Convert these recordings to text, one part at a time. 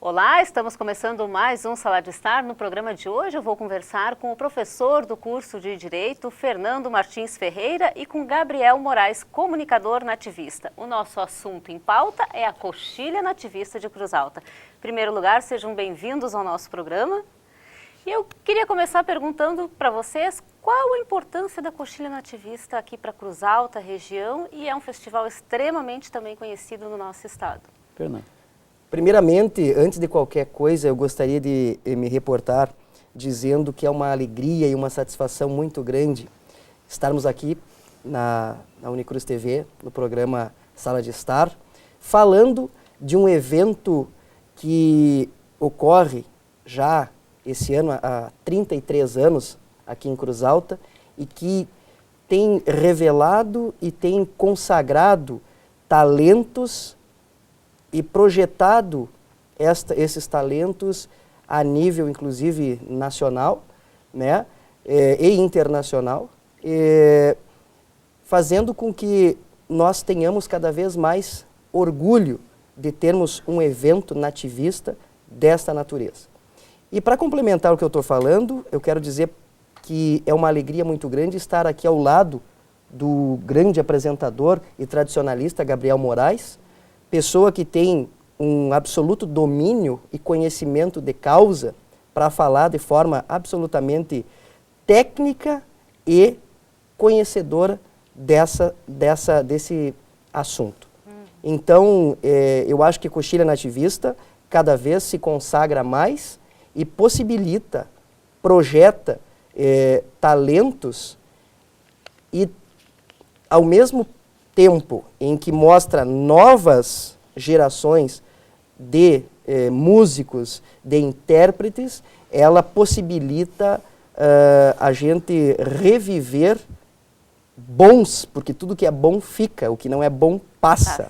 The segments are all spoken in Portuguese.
Olá, estamos começando mais um Sala de Estar. No programa de hoje eu vou conversar com o professor do curso de Direito, Fernando Martins Ferreira, e com Gabriel Moraes, comunicador nativista. O nosso assunto em pauta é a coxilha nativista de Cruz Alta. Em primeiro lugar, sejam bem-vindos ao nosso programa. E eu queria começar perguntando para vocês qual a importância da coxilha nativista aqui para Cruz Alta, região, e é um festival extremamente também conhecido no nosso estado. Fernando. Primeiramente, antes de qualquer coisa, eu gostaria de me reportar dizendo que é uma alegria e uma satisfação muito grande estarmos aqui na Unicruz TV, no programa Sala de Estar, falando de um evento que ocorre já esse ano há 33 anos aqui em Cruz Alta e que tem revelado e tem consagrado talentos e projetado esses talentos a nível, inclusive, nacional, né, e internacional, fazendo com que nós tenhamos cada vez mais orgulho de termos um evento nativista desta natureza. E para complementar o que eu estou falando, eu quero dizer que é uma alegria muito grande estar aqui ao lado do grande apresentador e tradicionalista Gabriel Moraes, pessoa que tem um absoluto domínio e conhecimento de causa para falar de forma absolutamente técnica e conhecedora desse assunto. Então, eu acho que a coxilha nativista cada vez se consagra mais e possibilita, projeta talentos e, ao mesmo tempo em que mostra novas gerações de músicos, de intérpretes, ela possibilita a gente reviver bons, porque tudo que é bom fica, o que não é bom passa,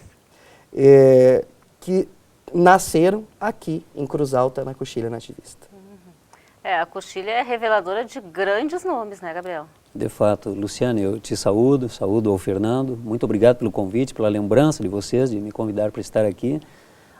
que nasceram aqui em Cruz Alta, na coxilha nativista. A coxilha é reveladora de grandes nomes, né, Gabriel? De fato, Luciane, eu te saúdo ao Fernando, muito obrigado pelo convite, pela lembrança de vocês, de me convidar para estar aqui,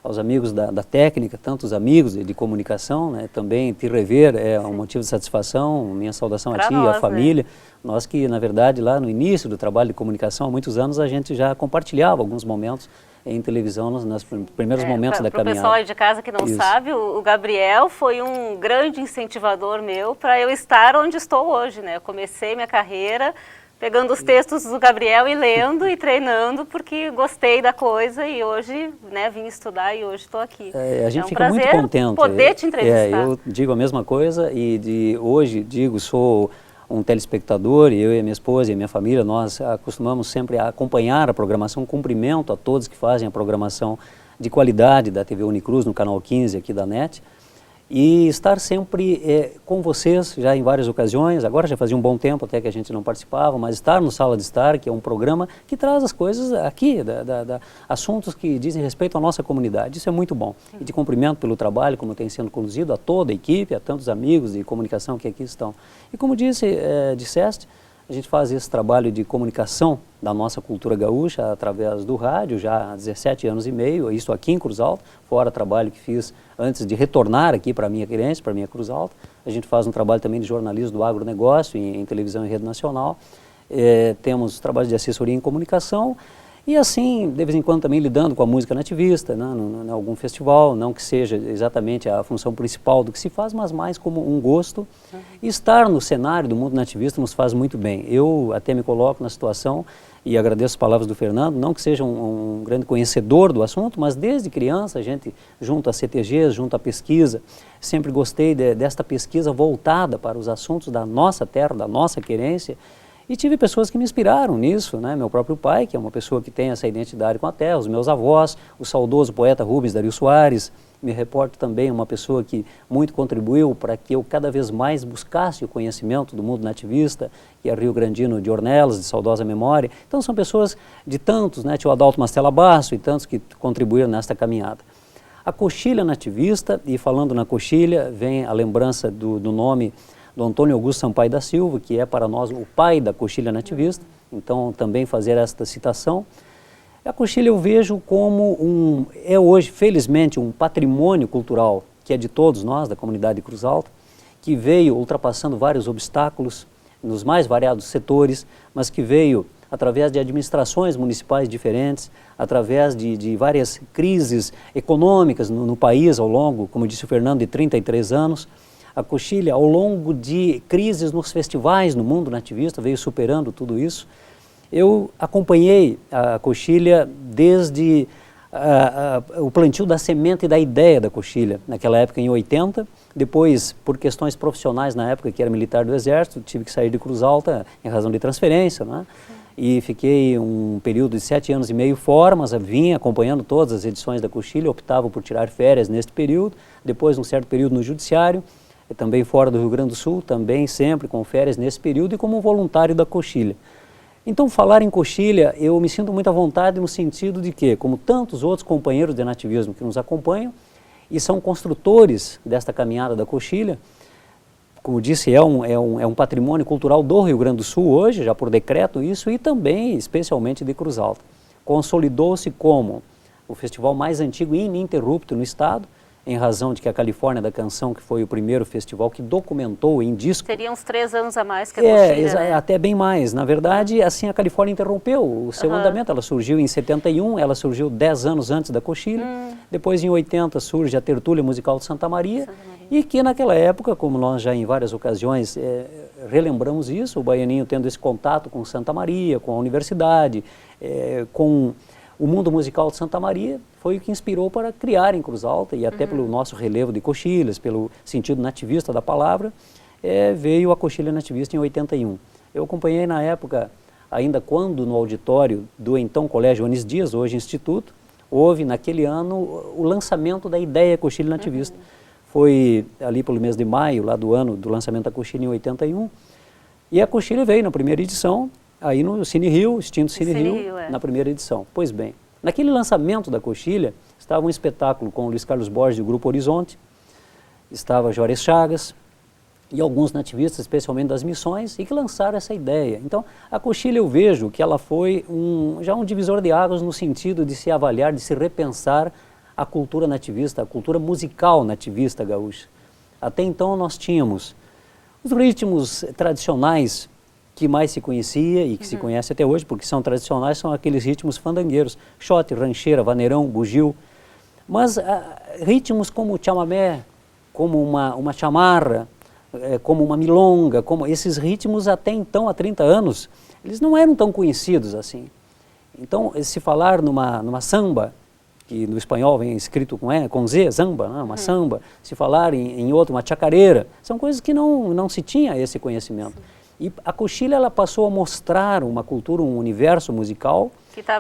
aos amigos da técnica, tantos amigos de comunicação, né, também te rever é um motivo de satisfação, minha saudação a ti, nós, à família, né? Nós que, na verdade, lá no início do trabalho de comunicação, há muitos anos, a gente já compartilhava alguns momentos em televisão nos primeiros momentos da caminhada. Para o pessoal aí de casa que não Isso. sabe, o Gabriel foi um grande incentivador meu para eu estar onde estou hoje, né? Eu comecei minha carreira pegando os textos do Gabriel e lendo e treinando porque gostei da coisa e hoje, né, vim estudar e hoje estou aqui. A gente um fica muito contente. Poder te entrevistar. Eu digo a mesma coisa e hoje sou um telespectador, e eu e a minha esposa e a minha família, nós acostumamos sempre a acompanhar a programação, cumprimento a todos que fazem a programação de qualidade da TV Unicruz, no canal 15 aqui da NET, e estar sempre com vocês, já em várias ocasiões, agora já fazia um bom tempo até que a gente não participava, mas estar no Sala de Estar, que é um programa que traz as coisas aqui, assuntos que dizem respeito à nossa comunidade, isso é muito bom. E te cumprimento pelo trabalho, como tem sendo conduzido, a toda a equipe, a tantos amigos de comunicação que aqui estão. E como disseste, a gente faz esse trabalho de comunicação da nossa cultura gaúcha através do rádio já há 17 anos e meio, isso aqui em Cruz Alta, fora trabalho que fiz antes de retornar aqui para a minha querência, para a minha Cruz Alta. A gente faz um trabalho também de jornalismo do agronegócio em televisão e rede nacional. Temos trabalho de assessoria em comunicação e assim, de vez em quando também lidando com a música nativista, né, em algum festival, não que seja exatamente a função principal do que se faz, mas mais como um gosto. E estar no cenário do mundo nativista nos faz muito bem. Eu até me coloco na situação e agradeço as palavras do Fernando, não que seja um grande conhecedor do assunto, mas desde criança a gente, junto a CTGs, junto à pesquisa, sempre gostei desta pesquisa voltada para os assuntos da nossa terra, da nossa querência. E tive pessoas que me inspiraram nisso, né? Meu próprio pai, que é uma pessoa que tem essa identidade com a terra, os meus avós, o saudoso poeta Rubens Dario Soares, me reporto também uma pessoa que muito contribuiu para que eu cada vez mais buscasse o conhecimento do mundo nativista, que é Rio Grandino de Ornelas, de saudosa memória. Então são pessoas de tantos, né? Tio Adalto Mastella Basso e tantos que contribuíram nesta caminhada. A coxilha nativista, e falando na coxilha, vem a lembrança do nome do Antônio Augusto Sampaio da Silva, que é para nós o pai da coxilha nativista, então também fazer esta citação. A coxilha eu vejo como é hoje, felizmente, um patrimônio cultural que é de todos nós, da comunidade de Cruz Alta, que veio ultrapassando vários obstáculos nos mais variados setores, mas que veio através de administrações municipais diferentes, através de várias crises econômicas no país ao longo, como disse o Fernando, de 33 anos. A coxilha, ao longo de crises nos festivais no mundo nativista, veio superando tudo isso. Eu acompanhei a coxilha desde o plantio da semente e da ideia da coxilha, naquela época em 80, depois por questões profissionais na época, que era militar do Exército, tive que sair de Cruz Alta em razão de transferência, né? E fiquei um período de 7 anos e meio fora, mas vim acompanhando todas as edições da coxilha, optava por tirar férias neste período, depois um certo período no judiciário, também fora do Rio Grande do Sul, também sempre com férias nesse período e como voluntário da coxilha. Então, falar em coxilha, eu me sinto muito à vontade no sentido de que, como tantos outros companheiros de nativismo que nos acompanham e são construtores desta caminhada da coxilha, como disse, é um patrimônio cultural do Rio Grande do Sul hoje, já por decreto isso, e também, especialmente, de Cruz Alta. Consolidou-se como o festival mais antigo e ininterrupto no estado, em razão de que a Califórnia da Canção, que foi o primeiro festival que documentou em disco... Seria uns 3 anos a mais que a coxilha, né? Até bem mais. Na verdade, assim, a Califórnia interrompeu o seu andamento. Ela surgiu em 71, ela surgiu 10 anos antes da coxilha. Depois, em 80, surge a Tertúlia Musical de Santa Maria. E que naquela época, como nós já em várias ocasiões relembramos isso, o baianinho tendo esse contato com Santa Maria, com a universidade, com o mundo musical de Santa Maria, foi o que inspirou para criar em Cruz Alta, e até pelo nosso relevo de coxilhas, pelo sentido nativista da palavra, veio a coxilha nativista em 81. Eu acompanhei na época, ainda quando no auditório do então Colégio Anis Dias, hoje Instituto, houve naquele ano o lançamento da ideia coxilha nativista. Foi ali pelo mês de maio, lá do ano do lançamento da coxilha em 81, e a coxilha veio na primeira edição, aí no Cine Rio, extinto Cine Rio, na primeira edição. Pois bem, naquele lançamento da coxilha, estava um espetáculo com o Luiz Carlos Borges do Grupo Horizonte, estava Juarez Chagas e alguns nativistas, especialmente das missões, e que lançaram essa ideia. Então, a coxilha eu vejo que ela foi já um divisor de águas no sentido de se avaliar, de se repensar a cultura nativista, a cultura musical nativista gaúcha. Até então nós tínhamos os ritmos tradicionais que mais se conhecia e que se conhece até hoje, porque são tradicionais, são aqueles ritmos fandangueiros, xote, rancheira, vaneirão, bugio, mas ritmos como o chamamé, como uma chamarra, como uma milonga, como esses ritmos até então, há 30 anos, eles não eram tão conhecidos assim. Então, se falar numa samba, que no espanhol vem escrito com Z, zamba, né? Uma samba, se falar em outro, uma chacareira, são coisas que não se tinha esse conhecimento. E a coxilha ela passou a mostrar uma cultura, um universo musical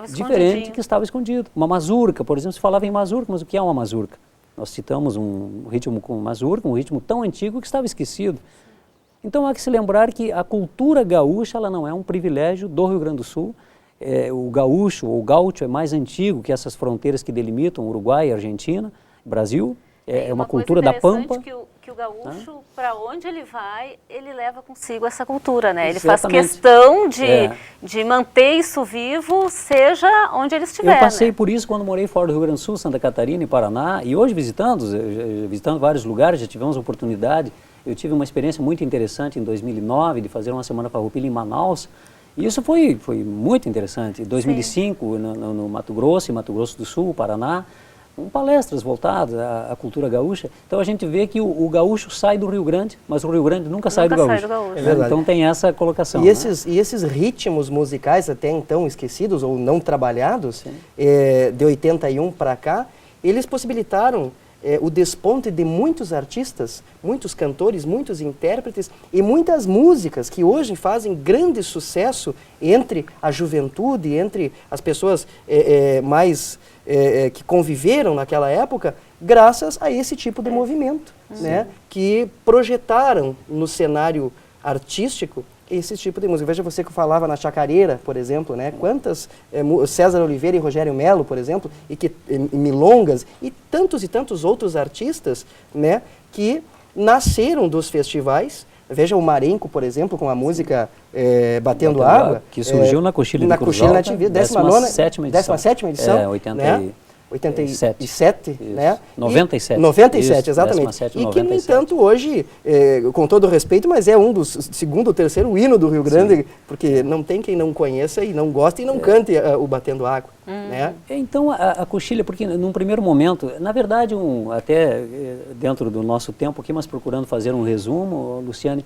diferente que estava escondido. Uma mazurca, por exemplo, se falava em mazurca, mas o que é uma mazurca? Nós citamos um ritmo com mazurca, um ritmo tão antigo que estava esquecido. Então há que se lembrar que a cultura gaúcha ela não é um privilégio do Rio Grande do Sul. O gaúcho, ou o gaúcho, é mais antigo que essas fronteiras que delimitam Uruguai, Argentina, Brasil. É uma cultura da pampa. Que o gaúcho, para onde ele vai, ele leva consigo essa cultura, né? Ele Exatamente. faz questão de manter isso vivo, seja onde ele estiver. Eu passei né? por isso quando morei fora do Rio Grande do Sul, Santa Catarina e Paraná, e hoje visitando vários lugares, já tivemos oportunidade. Eu tive uma experiência muito interessante em 2009 de fazer uma semana farroupilha em Manaus. E isso foi muito interessante. Em 2005, no Mato Grosso, em Mato Grosso do Sul, Paraná, com palestras voltadas à cultura gaúcha. Então a gente vê que o gaúcho sai do Rio Grande, mas o Rio Grande nunca sai do gaúcho. É verdade. Então tem essa colocação. E esses ritmos musicais, até então esquecidos ou não trabalhados, de 81 para cá, eles possibilitaram o desponte de muitos artistas, muitos cantores, muitos intérpretes e muitas músicas que hoje fazem grande sucesso entre a juventude, entre as pessoas que conviveram naquela época, graças a esse tipo de movimento, né, que projetaram no cenário artístico esse tipo de música. Veja você que falava na chacareira, por exemplo, né? Quantas, César Oliveira e Rogério Melo, por exemplo, e milongas, e tantos outros artistas, né? Que nasceram dos festivais, Veja o Marenco, por exemplo, com a música Batendo Água. Que surgiu na Coxilha de Cruz Alta, Nativista, 17ª edição. 17ª edição. 87, né? 97. 97, isso, exatamente. 17, e que, no 97. entanto, hoje, com todo respeito, mas é um dos segundo ou terceiro hino do Rio Grande, sim, porque não tem quem não conheça e não goste e não cante o Batendo Água, né? Então, a Coxilha, porque num primeiro momento, na verdade, até dentro do nosso tempo aqui, mas procurando fazer um resumo, Luciane,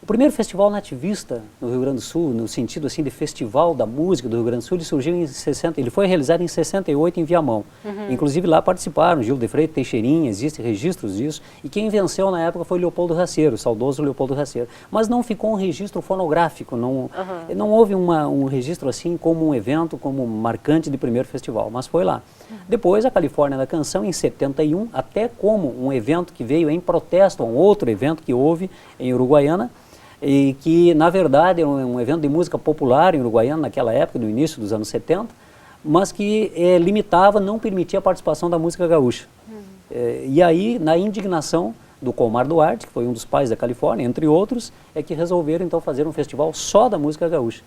o primeiro festival nativista no Rio Grande do Sul, no sentido assim de festival da música do Rio Grande do Sul, ele surgiu em 60, ele foi realizado em 68 em Viamão. Inclusive lá participaram Gil de Freitas, Teixeirinha, existem registros disso, e quem venceu na época foi Leopoldo Raceiro, o saudoso Leopoldo Raceiro. Mas não ficou um registro fonográfico, não houve um registro assim como um evento, como marcante de primeiro festival, mas foi lá. Depois a Califórnia da Canção, em 71, até como um evento que veio em protesto a um outro evento que houve em Uruguaiana, e que, na verdade, era um evento de música popular em Uruguaiana naquela época, no início dos anos 70, mas que limitava, não permitia a participação da música gaúcha. E aí, na indignação do Colmar Duarte, que foi um dos pais da Califórnia, entre outros, é que resolveram, então, fazer um festival só da música gaúcha.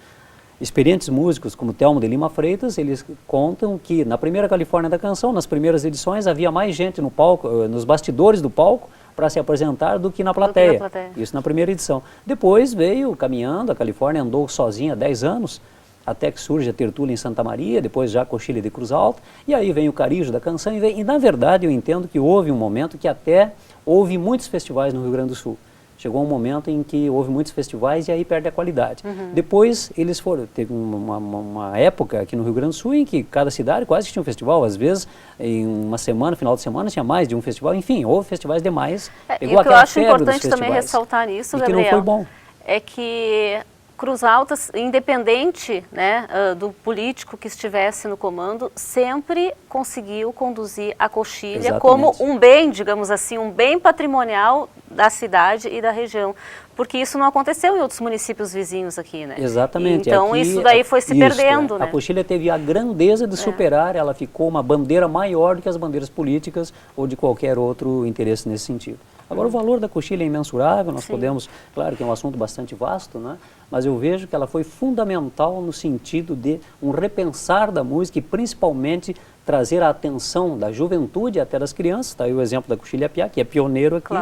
Experientes músicos, como Telmo de Lima Freitas, eles contam que, na primeira Califórnia da Canção, nas primeiras edições, havia mais gente no palco, nos bastidores do palco, para se apresentar do que na plateia. Isso na primeira edição. Depois veio caminhando, a Califórnia andou sozinha há 10 anos, até que surge a Tertúlia em Santa Maria, depois já a Coxilha de Cruz Alta, e aí vem o Carijo da Canção, e na verdade eu entendo que houve um momento que até houve muitos festivais no Rio Grande do Sul. Chegou um momento em que houve muitos festivais e aí perde a qualidade. Depois eles teve uma época aqui no Rio Grande do Sul em que cada cidade quase que tinha um festival, às vezes em uma semana, final de semana tinha mais de um festival, enfim, houve festivais demais. E o que eu acho importante também ressaltar nisso, Gabriel, que não foi bom. É que Cruz Alta, independente, né, do político que estivesse no comando, sempre conseguiu conduzir a Coxilha como um bem, digamos assim, um bem patrimonial da cidade e da região. Porque isso não aconteceu em outros municípios vizinhos aqui, né? Exatamente. Então aqui, isso daí foi se perdendo, né? A Coxilha teve a grandeza de superar, ela ficou uma bandeira maior do que as bandeiras políticas ou de qualquer outro interesse nesse sentido. Agora, o valor da Coxilha é imensurável, nós podemos, claro que é um assunto bastante vasto, né? Mas eu vejo que ela foi fundamental no sentido de um repensar da música e principalmente trazer a atenção da juventude até das crianças, está aí o exemplo da Coxilha Piá, que é pioneiro aqui,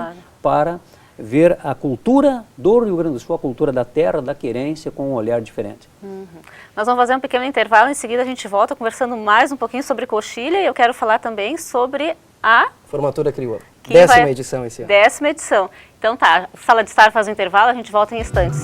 para ver a cultura do Rio Grande do Sul, a cultura da terra, da querência, com um olhar diferente. Nós vamos fazer um pequeno intervalo, em seguida a gente volta conversando mais um pouquinho sobre Coxilha e eu quero falar também sobre a... Formatura Crioula. 10ª edição esse ano. 10ª edição. Então tá, Sala de Estar faz um intervalo, a gente volta em instantes.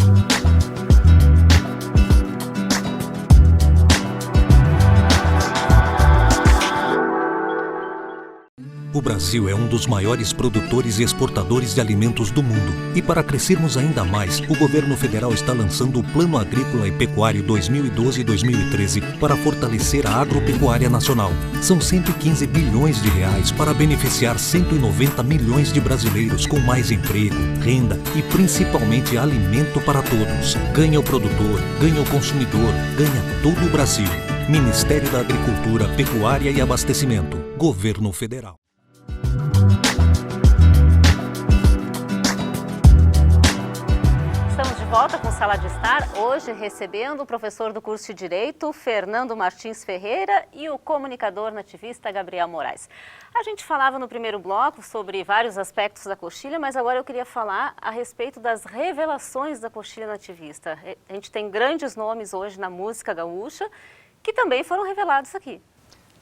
O Brasil é um dos maiores produtores e exportadores de alimentos do mundo. E para crescermos ainda mais, o governo federal está lançando o Plano Agrícola e Pecuário 2012-2013 para fortalecer a agropecuária nacional. São 115 bilhões de reais para beneficiar 190 milhões de brasileiros com mais emprego, renda e principalmente alimento para todos. Ganha o produtor, ganha o consumidor, ganha todo o Brasil. Ministério da Agricultura, Pecuária e Abastecimento. Governo Federal. Volta com Sala de Estar, hoje recebendo o professor do curso de Direito, Fernando Martins Ferreira, e o comunicador nativista, Gabriel Moraes. A gente falava no primeiro bloco sobre vários aspectos da Coxilha, mas agora eu queria falar a respeito das revelações da Coxilha nativista. A gente tem grandes nomes hoje na música gaúcha, que também foram revelados aqui.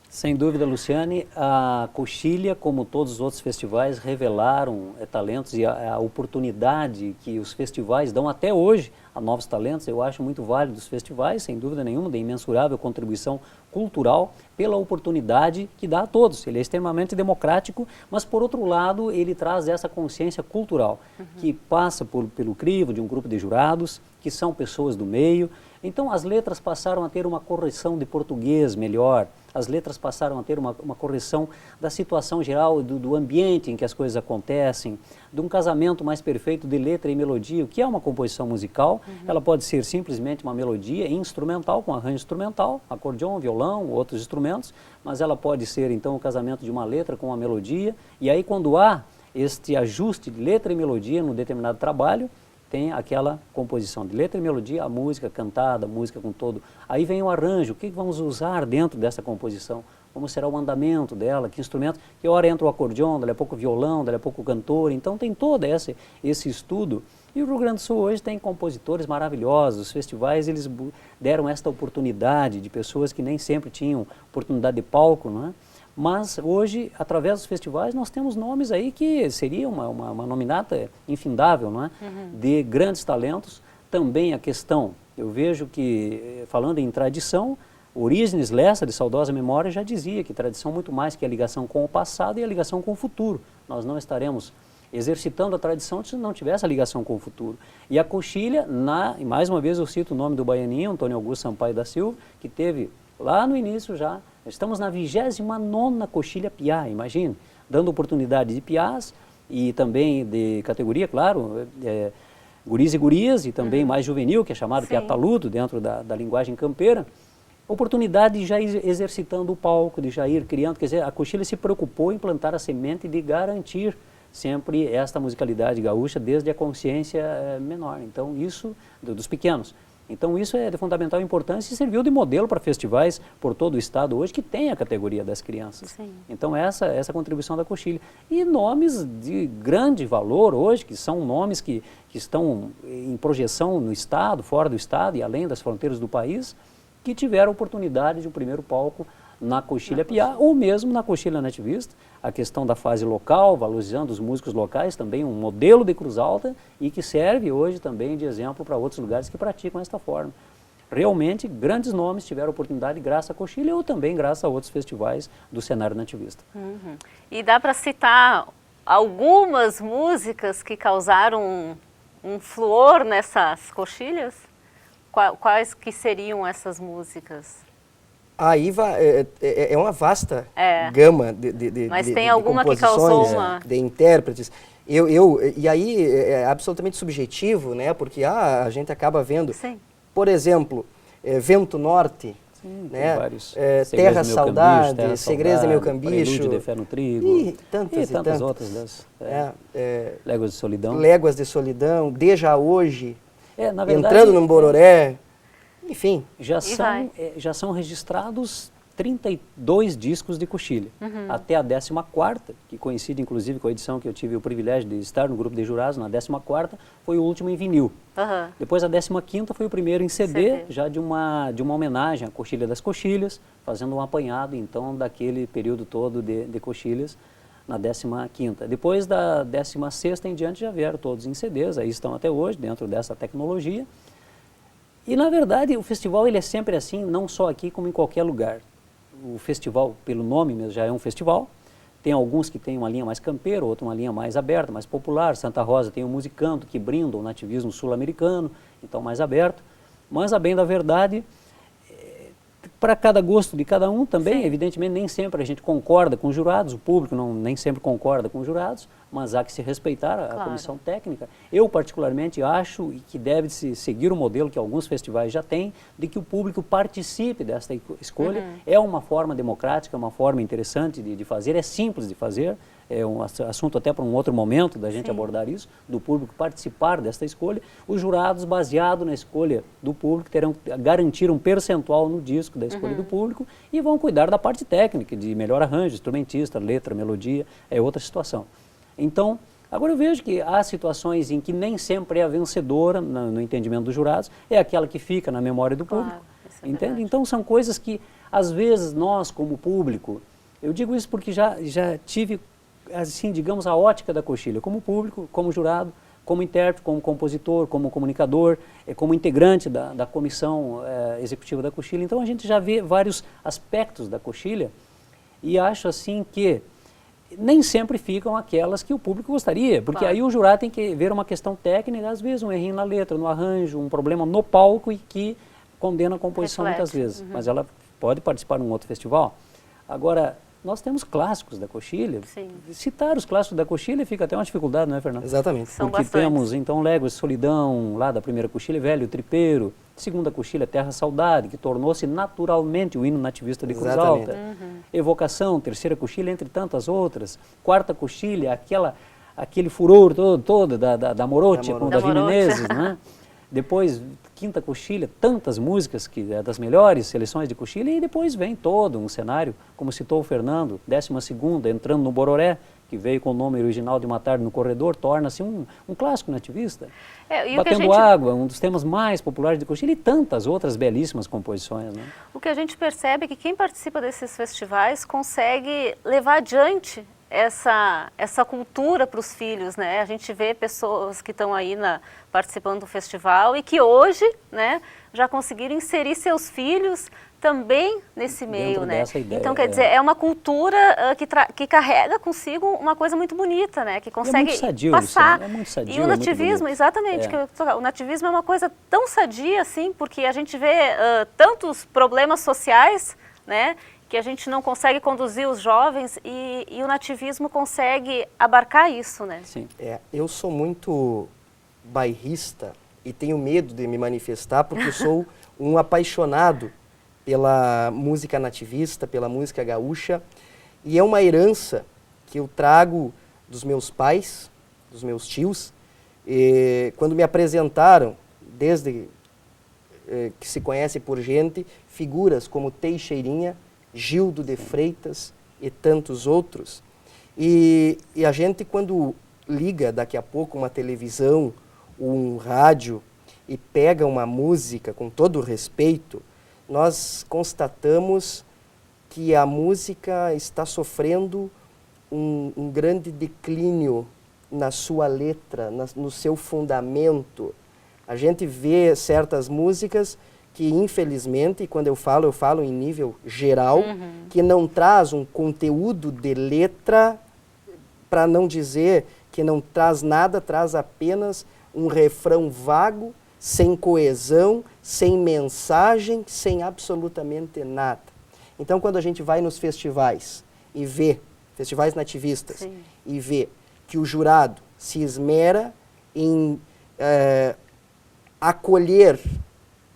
Sem dúvida, Luciane, a Coxilha, como todos os outros festivais, revelaram talentos e a oportunidade que os festivais dão até hoje a novos talentos, eu acho muito válido os festivais, sem dúvida nenhuma, de imensurável contribuição cultural pela oportunidade que dá a todos. Ele é extremamente democrático, mas por outro lado ele traz essa consciência cultural, que passa pelo crivo de um grupo de jurados, que são pessoas do meio. Então as letras passaram a ter uma correção de português melhor, as letras passaram a ter uma correção da situação geral, do ambiente em que as coisas acontecem, de um casamento mais perfeito de letra e melodia. O que é uma composição musical? Ela pode ser simplesmente uma melodia instrumental, com arranjo instrumental, acordeão, violão, outros instrumentos, mas ela pode ser então o casamento de uma letra com uma melodia, e aí quando há este ajuste de letra e melodia num determinado trabalho, tem aquela composição de letra e melodia, a música cantada, a música com todo. Aí vem o arranjo, o que vamos usar dentro dessa composição? Como será o andamento dela, que instrumento, que hora entra o acordeon, dali a pouco o violão, dali a pouco o cantor. Então tem todo esse estudo. E o Rio Grande do Sul hoje tem compositores maravilhosos. Os festivais, eles deram esta oportunidade de pessoas que nem sempre tinham oportunidade de palco, não é? Mas hoje, através dos festivais, nós temos nomes aí que seria uma nominata infindável, não é? De grandes talentos. Também a questão, eu vejo que, falando em tradição, Orígenes Lessa, de saudosa memória, já dizia que tradição muito mais que a ligação com o passado e a ligação com o futuro. Nós não estaremos exercitando a tradição se não tivesse a ligação com o futuro. E a coxilha, e mais uma vez eu cito o nome do baianinho, Antônio Augusto Sampaio da Silva, que teve lá no início já, estamos na 29ª coxilha piá, imagine, dando oportunidade de piás e também de categoria, claro, guris e gurias, e também mais juvenil, que é chamado piá taludo dentro da linguagem campeira. Oportunidade de já ir exercitando o palco, de já ir criando, quer dizer, a coxilha se preocupou em plantar a semente de garantir sempre esta musicalidade gaúcha desde a consciência menor, então isso, dos pequenos. Então isso é de fundamental importância e serviu de modelo para festivais por todo o estado hoje que tem a categoria das crianças. Sim. Então essa contribuição da coxilha. E nomes de grande valor hoje, que são nomes que estão em projeção no estado, fora do estado e além das fronteiras do país, que tiveram oportunidade de um primeiro palco na coxilha piá ou mesmo na coxilha nativista. A questão da fase local, valorizando os músicos locais, também um modelo de Cruz Alta e que serve hoje também de exemplo para outros lugares que praticam esta forma. Realmente, grandes nomes tiveram oportunidade graças à coxilha ou também graças a outros festivais do cenário nativista. E dá para citar algumas músicas que causaram um furor nessas coxilhas? Quais que seriam essas músicas? Aí é uma vasta gama de Mas tem alguma que causou uma... de intérpretes. E aí é absolutamente subjetivo, né? Porque a gente acaba vendo, por exemplo, Vento Norte, né? Vários, Terra Saudade, Segredos do Meu Cambicho, Prelúdio de Fé no Trigo, e tantas outras. Léguas de Solidão. Léguas de Solidão, Deja Hoje, na verdade, Entrando no Bororé. Enfim, já são registrados 32 discos de coxilha, até a 14ª, que coincide inclusive com a edição que eu tive o privilégio de estar no grupo de jurados, na 14ª foi o último em vinil. Depois a 15ª foi o primeiro em CD, já de uma homenagem à Coxilha das Coxilhas, fazendo um apanhado então daquele período todo de coxilhas na 15ª. Depois da 16ª em diante já vieram todos em CDs, aí estão até hoje dentro dessa tecnologia. E, na verdade, o festival ele é sempre assim, não só aqui como em qualquer lugar. O festival, pelo nome mesmo, já é um festival. Tem alguns que têm uma linha mais campeira, outro uma linha mais aberta, mais popular. Santa Rosa tem o Musicanto, que brinda o nativismo sul-americano, então mais aberto. Mas, a bem da verdade, para cada gosto de cada um também, evidentemente, nem sempre a gente concorda com os jurados, o público nem sempre concorda com os jurados, mas há que se respeitar a comissão técnica. Eu, particularmente, acho que deve-se seguir o modelo que alguns festivais já têm, de que o público participe desta escolha. É uma forma democrática, uma forma interessante de fazer, é simples de fazer, é um assunto até para um outro momento da gente abordar isso, do público participar desta escolha. Os jurados, baseado na escolha do público, terão que garantir um percentual no disco da escolha do público e vão cuidar da parte técnica, de melhor arranjo, instrumentista, letra, melodia, é outra situação. Então, agora eu vejo que há situações em que nem sempre é a vencedora, no entendimento dos jurados, é aquela que fica na memória do público, entende? Então são coisas que, às vezes, nós como público, eu digo isso porque já tive, assim, digamos, a ótica da coxilha, como público, como jurado, como intérprete, como compositor, como comunicador, como integrante da comissão executiva da coxilha. Então a gente já vê vários aspectos da coxilha e acho assim que nem sempre ficam aquelas que o público gostaria, porque aí o jurado tem que ver uma questão técnica, às vezes um errinho na letra, no arranjo, um problema no palco e que condena a composição muitas vezes, mas ela pode participar num outro festival. Agora, nós temos clássicos da coxilha. Citar os clássicos da coxilha fica até uma dificuldade, não é, Fernando? Exatamente. Porque temos, então, Léguas de Solidão, lá da primeira coxilha, Velho Tripeiro, segunda coxilha, Terra Saudade, que tornou-se naturalmente o hino nativista de Cruz Alta. Evocação, terceira coxilha, entre tantas outras. Quarta coxilha, aquele furor todo da Morocha, com o Da Davi Morocha. Menezes, né? Depois, Quinta Coxilha, tantas músicas que é das melhores seleções de coxilha, e depois vem todo um cenário, como citou o Fernando, 12ª, entrando no Bororé, que veio com o nome original de Uma Tarde no Corredor, torna-se um clássico nativista. E Batendo Água, um dos temas mais populares de coxilha, e tantas outras belíssimas composições, né? O que a gente percebe é que quem participa desses festivais consegue levar adiante essa cultura para os filhos, né? A gente vê pessoas que estão aí participando do festival e que hoje, né, já conseguiram inserir seus filhos também nesse meio, né? Dessa ideia, então, quer dizer, é uma cultura que carrega consigo uma coisa muito bonita, né? Que consegue muito sadio, passar. Luciano, é muito sadio, E o nativismo, exatamente, o nativismo é uma coisa tão sadia, assim, porque a gente vê tantos problemas sociais, né? Que a gente não consegue conduzir os jovens e o nativismo consegue abarcar isso, né? Sim. Eu sou muito bairrista e tenho medo de me manifestar porque eu sou um apaixonado pela música nativista, pela música gaúcha, e é uma herança que eu trago dos meus pais, dos meus tios, e quando me apresentaram, desde que se conhece por gente, figuras como Teixeirinha, Gildo de Freitas e tantos outros. E a gente, quando liga daqui a pouco uma televisão, um rádio, e pega uma música com todo o respeito, nós constatamos que a música está sofrendo um grande declínio na sua letra, no seu fundamento. A gente vê certas músicas que, infelizmente, quando eu falo em nível geral, que não traz um conteúdo de letra, para não dizer que não traz nada, traz apenas um refrão vago, sem coesão, sem mensagem, sem absolutamente nada. Então, quando a gente vai nos festivais e vê, festivais nativistas, Sim. e vê que o jurado se esmera em acolher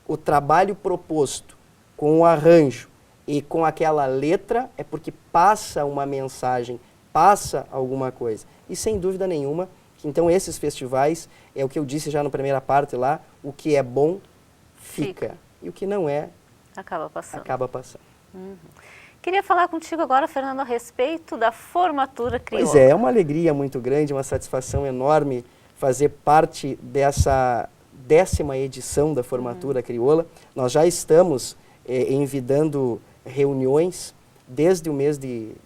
o trabalho proposto com o arranjo e com aquela letra, é porque passa uma mensagem, passa alguma coisa. E sem dúvida nenhuma, então esses festivais, é o que eu disse já na primeira parte lá, o que é bom fica. E o que não é, Acaba passando. acaba passando. Queria falar contigo agora, Fernando, a respeito da formatura crioula. Pois é uma alegria muito grande, uma satisfação enorme fazer parte dessa 10ª edição da Formatura Crioula. Nós já estamos envidando reuniões desde o mês de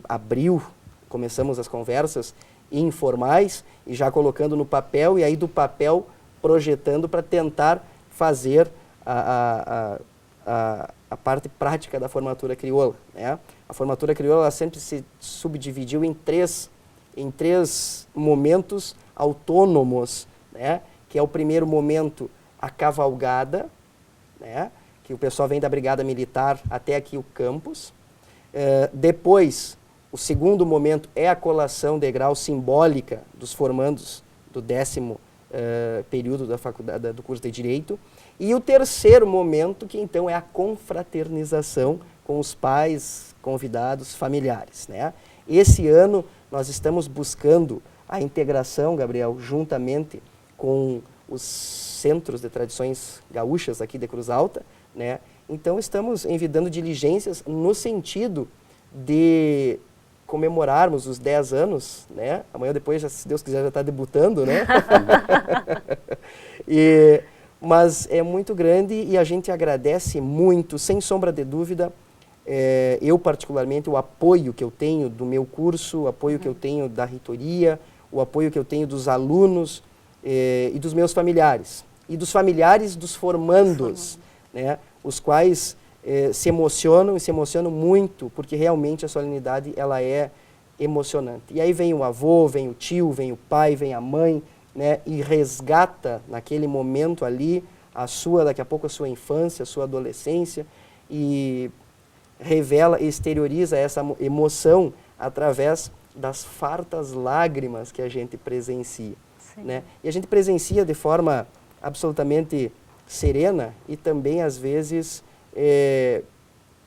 abril, começamos as conversas informais e já colocando no papel, e aí do papel projetando para tentar fazer a parte prática da formatura crioula, né? A formatura crioula ela sempre se subdividiu em três momentos autônomos, né? Que é o primeiro momento, a cavalgada, né? Que o pessoal vem da Brigada Militar até aqui o campus. Depois, o segundo momento é a colação de grau simbólica dos formandos do 10º período da faculdade, do curso de Direito. E o terceiro momento, que então é a confraternização com os pais, convidados, familiares, né? Esse ano nós estamos buscando a integração, Gabriel, juntamente com os centros de tradições gaúchas aqui de Cruz Alta, né? Então estamos envidando diligências no sentido de comemorarmos os 10 anos, né? Amanhã depois, se Deus quiser, já está debutando, né? Mas é muito grande e a gente agradece muito, sem sombra de dúvida, eu particularmente, o apoio que eu tenho do meu curso, o apoio que eu tenho da reitoria, o apoio que eu tenho dos alunos e dos meus familiares. E dos familiares dos formandos, né? Os quais se emocionam e se emocionam muito, porque realmente a solenidade ela é emocionante. E aí vem o avô, vem o tio, vem o pai, vem a mãe, né, e resgata naquele momento ali daqui a pouco a sua infância, a sua adolescência, e revela e exterioriza essa emoção através das fartas lágrimas que a gente presencia, né? E a gente presencia de forma absolutamente serena e também às vezes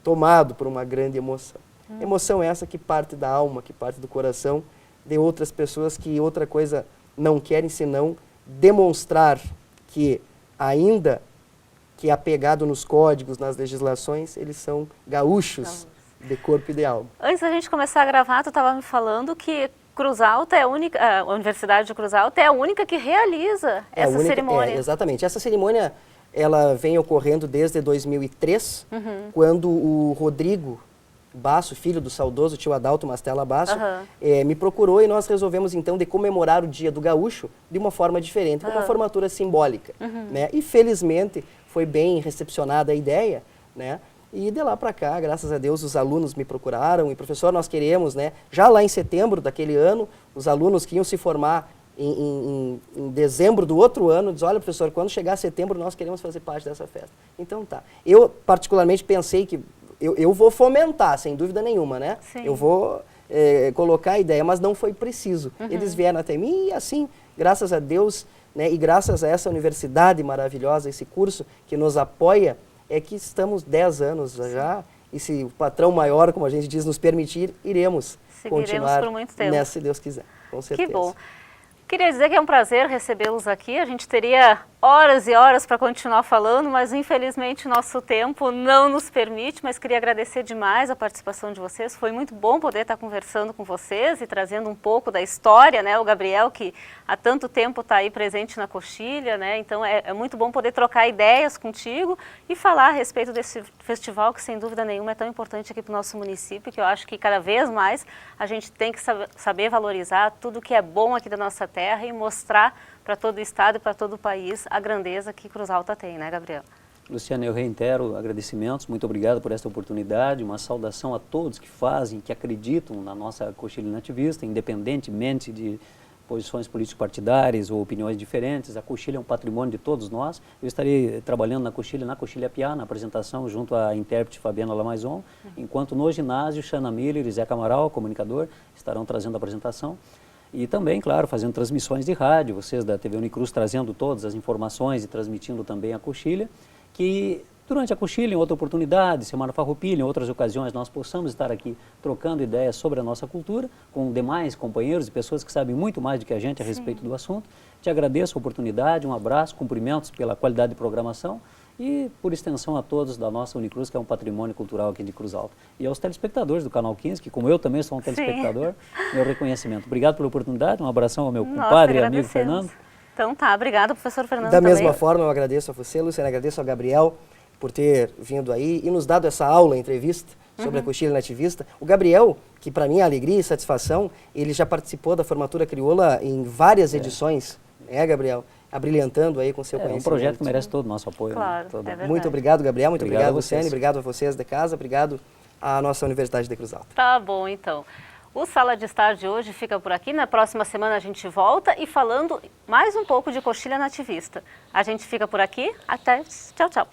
tomado por uma grande emoção. Emoção essa que parte da alma, que parte do coração, de outras pessoas que outra coisa não querem senão demonstrar que, ainda que apegado nos códigos, nas legislações, eles são gaúchos de corpo e de alma. Antes da gente começar a gravar, tu estava me falando que Cruz Alta é a única, a Universidade de Cruz Alta é a única que realiza essa cerimônia. Exatamente. Essa cerimônia, ela vem ocorrendo desde 2003, quando o Rodrigo Basso, filho do saudoso tio Adalto Mastella Basso, me procurou e nós resolvemos então de comemorar o Dia do Gaúcho de uma forma diferente, com uma formatura simbólica, né? E felizmente foi bem recepcionada a ideia, né? E de lá para cá, graças a Deus, os alunos me procuraram e, professor, nós queremos, né? Já lá em setembro daquele ano, os alunos que iam se formar em dezembro do outro ano, diz, olha, professor, quando chegar setembro nós queremos fazer parte dessa festa. Então tá. Eu particularmente pensei que eu vou fomentar, sem dúvida nenhuma, né? Sim. Eu vou colocar a ideia, mas não foi preciso. Eles vieram até mim e assim, graças a Deus, né, e graças a essa universidade maravilhosa, esse curso que nos apoia, é que estamos 10 anos já, e se o patrão maior, como a gente diz, nos permitir, iremos continuar por muito tempo. nessa, se Deus quiser, com certeza. Que bom. Queria dizer que é um prazer recebê-los aqui. A gente teria horas e horas para continuar falando, mas infelizmente o nosso tempo não nos permite, mas queria agradecer demais a participação de vocês. Foi muito bom poder estar conversando com vocês e trazendo um pouco da história, né? O Gabriel, que há tanto tempo está aí presente na Coxilha, né? Então é muito bom poder trocar ideias contigo e falar a respeito desse festival que, sem dúvida nenhuma, é tão importante aqui para o nosso município, que eu acho que cada vez mais a gente tem que saber valorizar tudo que é bom aqui da nossa terra e mostrar para todo o estado e para todo o país a grandeza que Cruz Alta tem, né, Gabriel? Luciana, eu reitero agradecimentos, muito obrigado por esta oportunidade, uma saudação a todos que fazem, que acreditam na nossa Coxilha Nativista, independentemente de posições político-partidárias ou opiniões diferentes. A Coxilha é um patrimônio de todos nós. Eu estarei trabalhando na Coxilha Piá, na apresentação, junto à intérprete Fabiana Lamaison, enquanto no ginásio, Xana Miller e Zé Camaral, comunicador, estarão trazendo a apresentação. E também, claro, fazendo transmissões de rádio, vocês da TV Unicruz trazendo todas as informações e transmitindo também a Coxilha, que durante a Coxilha, em outra oportunidade, Semana Farroupilha, em outras ocasiões, nós possamos estar aqui trocando ideias sobre a nossa cultura, com demais companheiros e pessoas que sabem muito mais do que a gente a respeito do assunto. Te agradeço a oportunidade, um abraço, cumprimentos pela qualidade de programação e, por extensão, a todos da nossa Unicruz, que é um patrimônio cultural aqui de Cruz Alta. E aos telespectadores do Canal 15, que como eu também sou um telespectador, meu reconhecimento. Obrigado pela oportunidade, um abração ao meu compadre e amigo Fernando. Então tá, obrigado, professor Fernando. Da mesma forma, eu agradeço a você, Luciana, agradeço ao Gabriel por ter vindo aí e nos dado essa aula, entrevista sobre a Coxilha Nativista. O Gabriel, que para mim é alegria e satisfação, ele já participou da Formatura Crioula em várias edições, Gabriel? Abrilhantando aí com seu conhecimento. É um projeto que merece todo o nosso apoio. Claro, né? Todo. Muito obrigado, Gabriel, muito obrigado, Luciane, vocês. obrigado a vocês de casa, obrigado à nossa Universidade de Cruz Alta. Tá bom, então. O Sala de Estar de hoje fica por aqui. Na próxima semana a gente volta e falando mais um pouco de Coxilha Nativista. A gente fica por aqui. Até. Tchau, tchau.